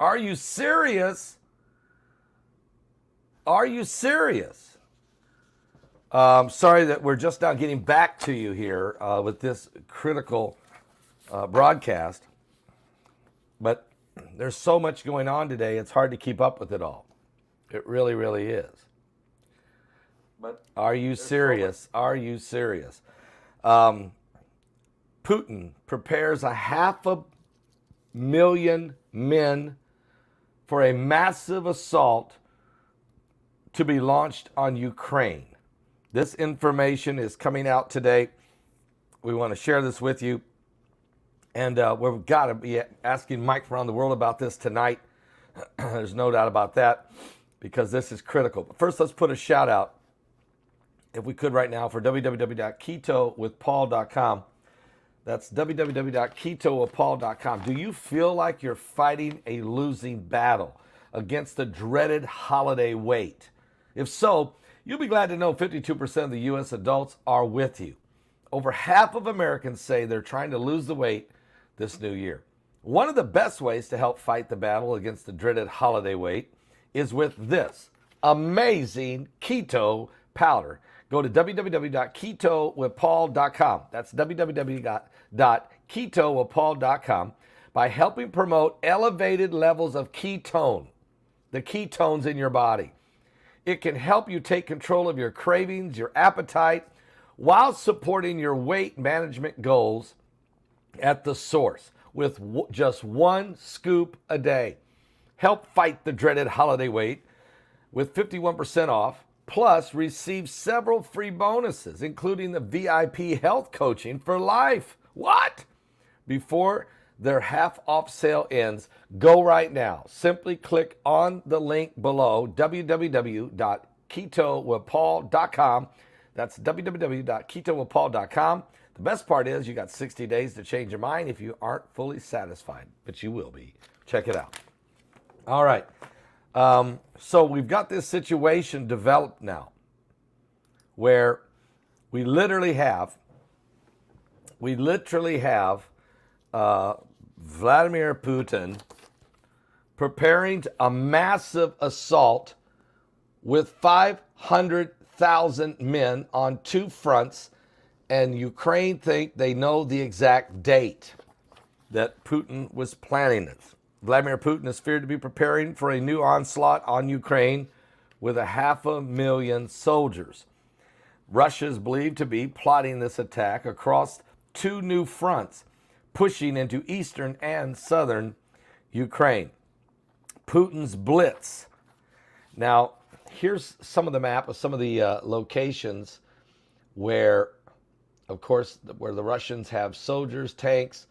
Are you serious? Are you serious? Sorry that we're just now getting back to you here with this critical broadcast. But there's so much going on today, it's hard to keep up with it all. It really, really is. But are you serious? Are you serious? Putin prepares 500,000 men for a massive assault to be launched on Ukraine. This information is coming out today. We want to share this with you. And we've got to be asking Mike from around the world about this tonight. There's no doubt about that, because this is critical. But first, let's put a shout out, if we could right now, for www.ketowithpaul.com. That's www.ketowithpaul.com. Do you feel like you're fighting a losing battle against the dreaded holiday wait? If so, you'll be glad to know 52% of the U.S. adults are with you. Over half of Americans say they're trying to lose the weight this new year. One of the best ways to help fight the battle against the dreaded holiday weight is with this amazing keto powder. Go to www.ketowithpaul.com. That's www.ketowithpaul.com. By helping promote elevated levels of ketone, the ketones in your body. It can help you take control of your cravings, your appetite, while supporting your weight management goals at the source with just one scoop a day. Help fight the dreaded holiday wait with 51% off, plus receive several free bonuses, including the VIP health coaching for life. What? Before their half-off sale ends, go right now. Simply click on the link below, www.ketowithpaul.com. That's www.ketowithpaul.com. The best part is you got 60 days to change your mind if you aren't fully satisfied, but you will be. Check it out. All right. So we've got this situation developed now where we literally have Vladimir Putin preparing a massive assault with 500,000 men on two fronts, and Ukraine think they know the exact date that Putin was planning this. Vladimir Putin is feared to be preparing for a new onslaught on Ukraine with 500,000 soldiers. Russia is believed to be plotting this attack across two new fronts, pushing into eastern and southern Ukraine. Putin's blitz. Now, here's some of the map of some of the locations where, of course, where the Russians have soldiers, tanks.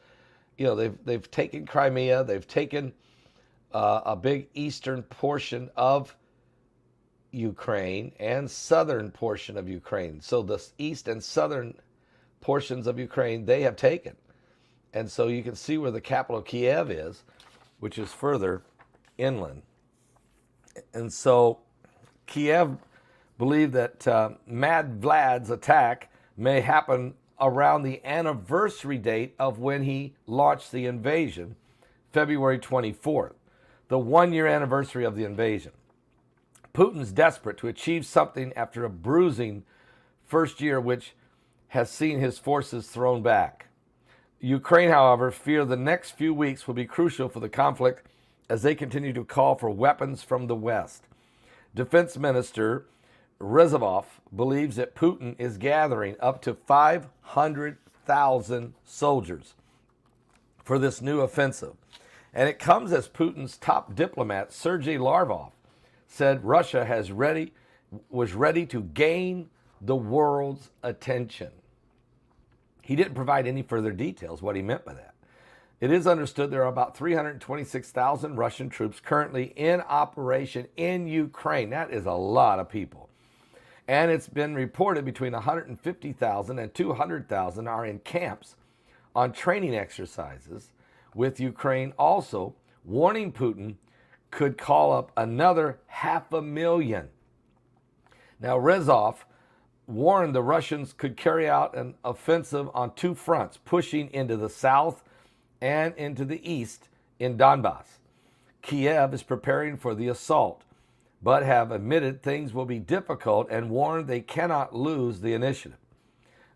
You know, they've taken Crimea. They've taken a big eastern portion of Ukraine and southern portion of Ukraine. So the east and southern portions of Ukraine they have taken. And so you can see where the capital Kiev is, which is further inland. And so Kiev believed that Mad Vlad's attack may happen around the anniversary date of when he launched the invasion, February 24th, the one-year anniversary of the invasion. Putin's desperate to achieve something after a bruising first year, which has seen his forces thrown back. Ukraine, however, fear the next few weeks will be crucial for the conflict as they continue to call for weapons from the West. Defense Minister Reznikov believes that Putin is gathering up to 500,000 soldiers for this new offensive. And it comes as Putin's top diplomat, Sergei Lavrov, said Russia was ready to gain the world's attention. He didn't provide any further details what he meant by that. It is understood there are about 326,000 Russian troops currently in operation in Ukraine. That is a lot of people. And it's been reported between 150,000 and 200,000 are in camps on training exercises, with Ukraine also warning Putin could call up another 500,000. Now, Reznikov warned the Russians could carry out an offensive on two fronts, pushing into the south and into the east in Donbass. Kiev is preparing for the assault, but have admitted things will be difficult and warned they cannot lose the initiative.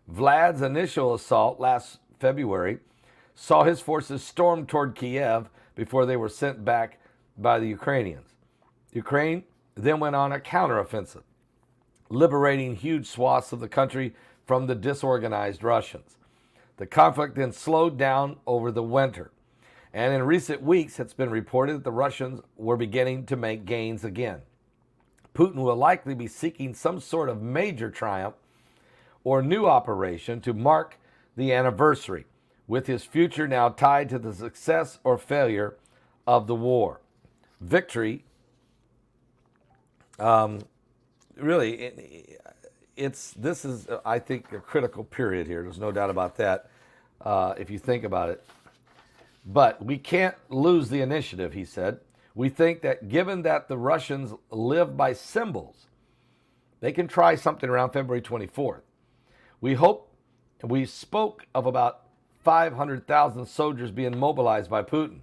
Vlad's initial assault last February saw his forces storm toward Kiev before they were sent back by the Ukrainians. Ukraine then went on a counteroffensive, liberating huge swaths of the country from the disorganized Russians. The conflict then slowed down over the winter, and in recent weeks it's been reported that the Russians were beginning to make gains again. Putin will likely be seeking some sort of major triumph or new operation to mark the anniversary, with his future now tied to the success or failure of the war. Victory, really, this is, I think, a critical period here. There's no doubt about that, if you think about it. But we can't lose the initiative, he said. We think that given that the Russians live by symbols, they can try something around February 24th. We spoke of about 500,000 soldiers being mobilized by Putin.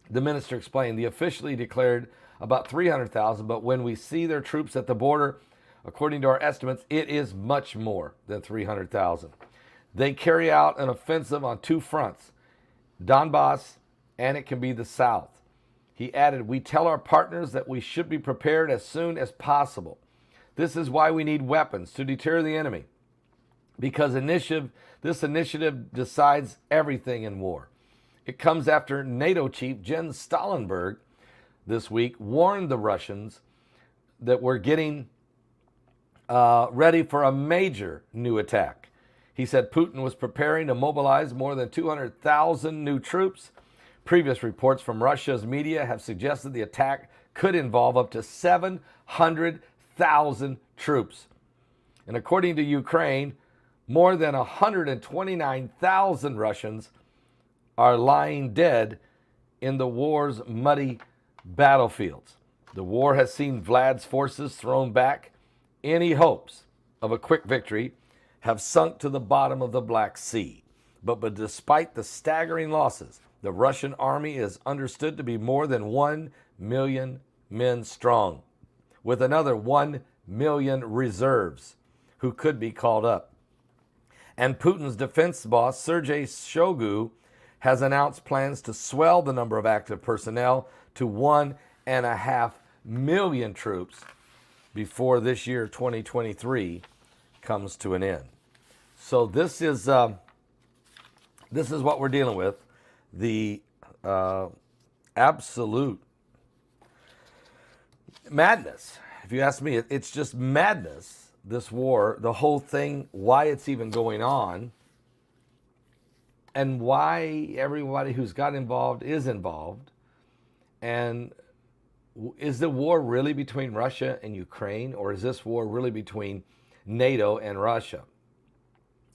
The minister explained, the officially declared about 300,000, but when we see their troops at the border, according to our estimates, it is much more than 300,000. They carry out an offensive on two fronts, Donbass, and it can be the south. He added, we tell our partners that we should be prepared as soon as possible. This is why we need weapons to deter the enemy, because this initiative decides everything in war. It comes after NATO chief Jens Stoltenberg this week warned the Russians that we're getting ready for a major new attack. He said Putin was preparing to mobilize more than 200,000 new troops. Previous reports from Russia's media have suggested the attack could involve up to 700,000 troops. And according to Ukraine, more than 129,000 Russians are lying dead in the war's muddy battlefields. The war has seen Vlad's forces thrown back. Any hopes of a quick victory have sunk to the bottom of the Black Sea. But despite the staggering losses, the Russian army is understood to be more than 1 million men strong, with another 1 million reserves who could be called up. And Putin's defense boss, Sergei Shoigu, has announced plans to swell the number of active personnel to 1.5 million troops before this year, 2023, comes to an end. So this is what we're dealing with. The absolute madness. If you ask me, it's just madness, this war, the whole thing, why it's even going on, and why everybody who's got involved is involved. And is the war really between Russia and Ukraine, or is this war really between NATO and Russia?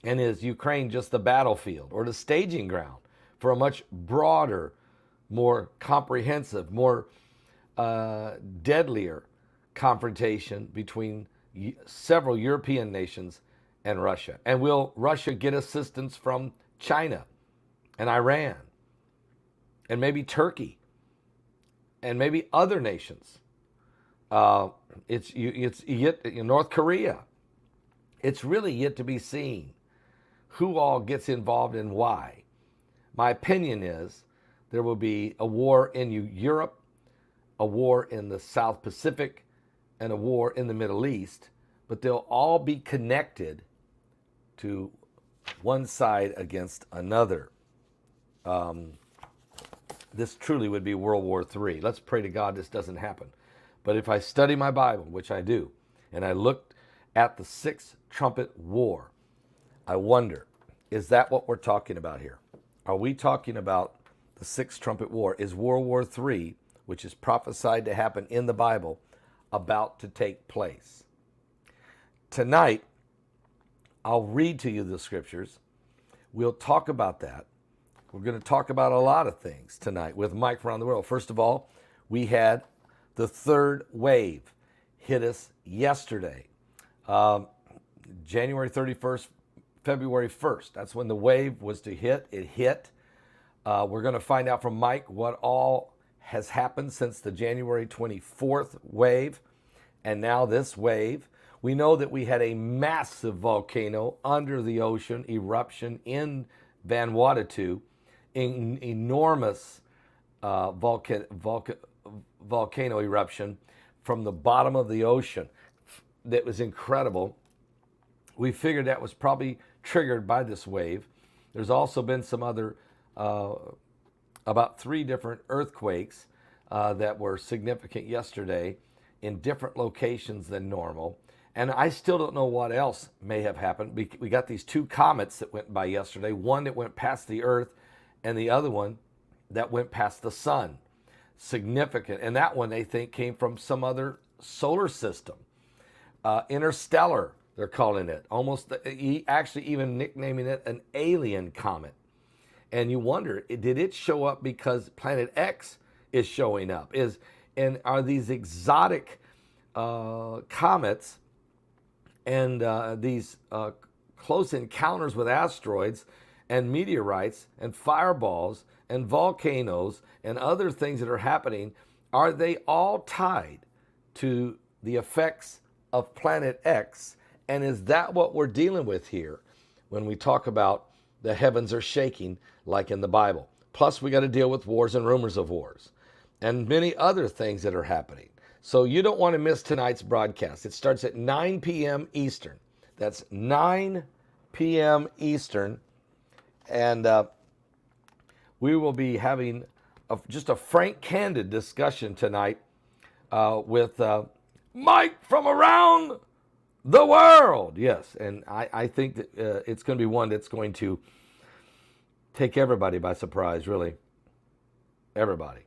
And is Ukraine just the battlefield or the staging ground for a much broader, more comprehensive, more deadlier confrontation between several European nations and Russia? And will Russia get assistance from China and Iran and maybe Turkey and maybe other nations? It's yet North Korea. It's really yet to be seen who all gets involved and why. My opinion is there will be a war in Europe, a war in the South Pacific, and a war in the Middle East, but they'll all be connected to one side against another. This truly would be World War III. Let's pray to God this doesn't happen. But if I study my Bible, which I do, and I looked at the Sixth Trumpet War, I wonder, is that what we're talking about here? Are we talking about the Sixth Trumpet War? Is World War III, which is prophesied to happen in the Bible, about to take place? Tonight, I'll read to you the scriptures. We'll talk about that. We're going to talk about a lot of things tonight with Mike around the world. First of all, we had the third wave hit us yesterday, January 31st, February 1st. That's when the wave was to hit. It hit. We're going to find out from Mike what all has happened since the January 24th wave, and now this wave. We know that we had a massive volcano under the ocean eruption in Vanuatu, enormous volcano eruption from the bottom of the ocean. That was incredible. We figured that was probably triggered by this wave. There's also been some other, about 3 different earthquakes that were significant yesterday in different locations than normal. And I still don't know what else may have happened. We got these 2 comets that went by yesterday, one that went past the Earth and the other one that went past the sun. Significant. And that one, they think, came from some other solar system. Interstellar, they're calling it. Almost, actually even nicknaming it an alien comet. And you wonder, did it show up because Planet X is showing up? And are these exotic comets and these close encounters with asteroids and meteorites and fireballs and volcanoes and other things that are happening, are they all tied to the effects of Planet X? And is that what we're dealing with here when we talk about the heavens are shaking like in the Bible? Plus, we got to deal with wars and rumors of wars and many other things that are happening. So you don't want to miss tonight's broadcast. It starts at 9 p.m. Eastern. That's 9 p.m. Eastern. And we will be having just a frank, candid discussion tonight with Mike from around the world. Yes, and I think that it's going to be one that's going to take everybody by surprise, really. Everybody.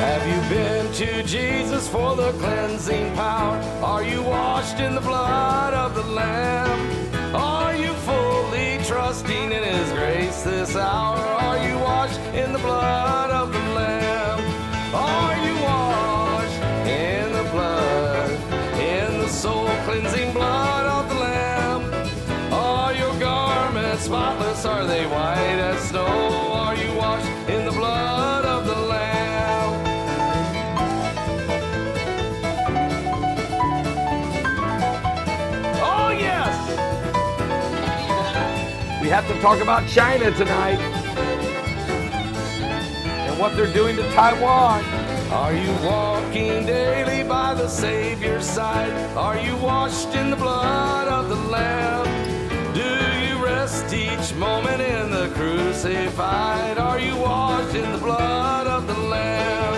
Have you been to Jesus for the cleansing power? Are you washed in the blood of the Lamb? Are you fully trusting in His grace this hour? Are you washed in the blood of the Lamb? Are you washed in the blood, in the soul cleansing blood of the Lamb? Are your garments spotless? Are they white as snow? Are you washed in the blood of the Lamb? We have to talk about China tonight and what they're doing to Taiwan. Are you walking daily by the Savior's side? Are you washed in the blood of the Lamb? Do you rest each moment in the crucified? Are you washed in the blood of the Lamb?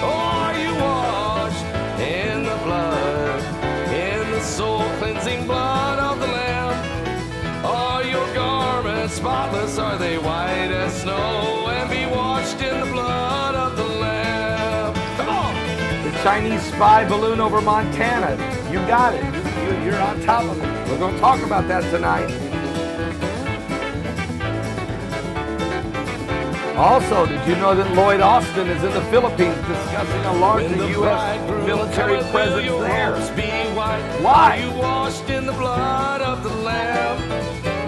Or are you washed in the blood, in the soul-cleansing blood of the Lamb? Are your garments spotless? Are they white as snow? And be washed in the blood of the Lamb. Come on! The Chinese spy balloon over Montana. You got it. You're on top of it. We're going to talk about that tonight. Also, did you know that Lloyd Austin is in the Philippines discussing a larger U.S. military presence there? Why? Are you washed in the blood of the Lamb?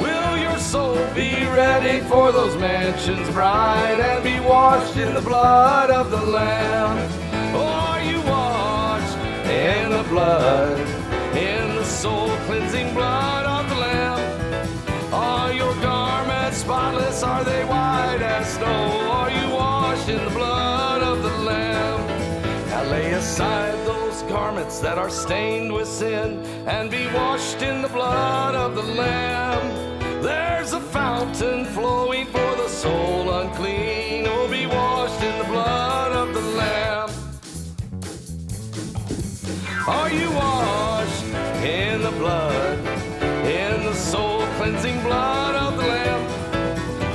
Will your soul be ready for those mansions bright and be washed in the blood of the Lamb? Or are you washed in the blood, in the soul-cleansing blood of the Lamb? Are your garments spotless? Are they white as snow? Are you washed in the blood of the Lamb? Now lay aside those garments that are stained with sin and be washed in the blood of the Lamb. There's a fountain flowing for the soul unclean. Oh, be washed in the blood of the Lamb. Are you washed in the blood, in the soul-cleansing blood of the Lamb?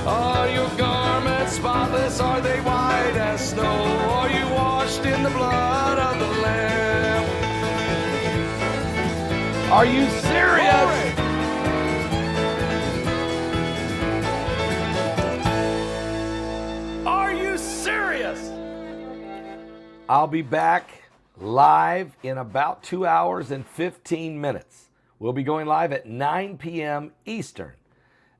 Are your garments spotless? Are they white as snow? Are you washed in the blood of the Lamb? Are you serious? Glory. Are you serious? I'll be back live in about 2 hours and 15 minutes We'll be going live at 9 p.m. Eastern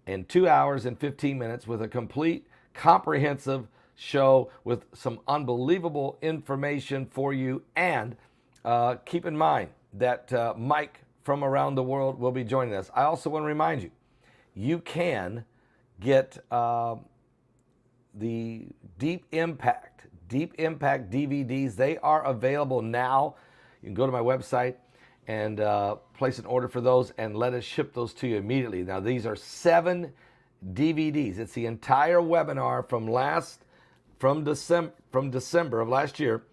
in 2 hours and 15 minutes with a complete, comprehensive show with some unbelievable information for you. And keep in mind that Mike from around the world will be joining us. I also want to remind you, you can get the Deep Impact DVDs. They are available now. You can go to my website and place an order for those and let us ship those to you immediately. Now, these are 7 DVDs. It's the entire webinar from December of last year.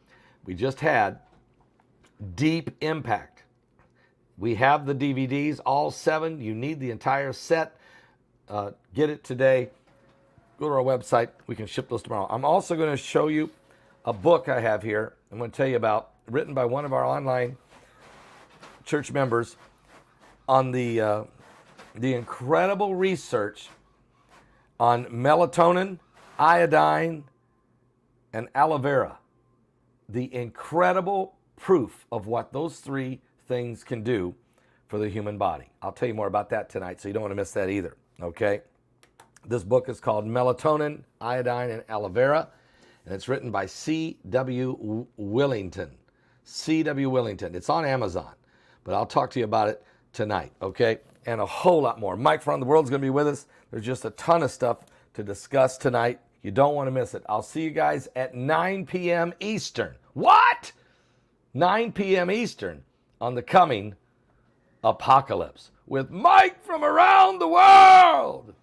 We just had Deep Impact. We have the DVDs, all 7. You need the entire set. Get it today. Go to our website. We can ship those tomorrow. I'm also going to show you a book I have here. I'm going to tell you about, written by one of our online church members on the incredible research on melatonin, iodine, and aloe vera. The incredible proof of what those 3 things can do for the human body. I'll tell you more about that tonight, so you don't want to miss that either, okay? This book is called Melatonin, Iodine, and Aloe Vera, and it's written by C.W. Willington. C.W. Willington. It's on Amazon, but I'll talk to you about it tonight, okay? And a whole lot more. Mike from the world's going to be with us. There's just a ton of stuff to discuss tonight. You don't want to miss it. I'll see you guys at 9 p.m. Eastern. What? 9 p.m. Eastern on the coming apocalypse with Mike from around the world.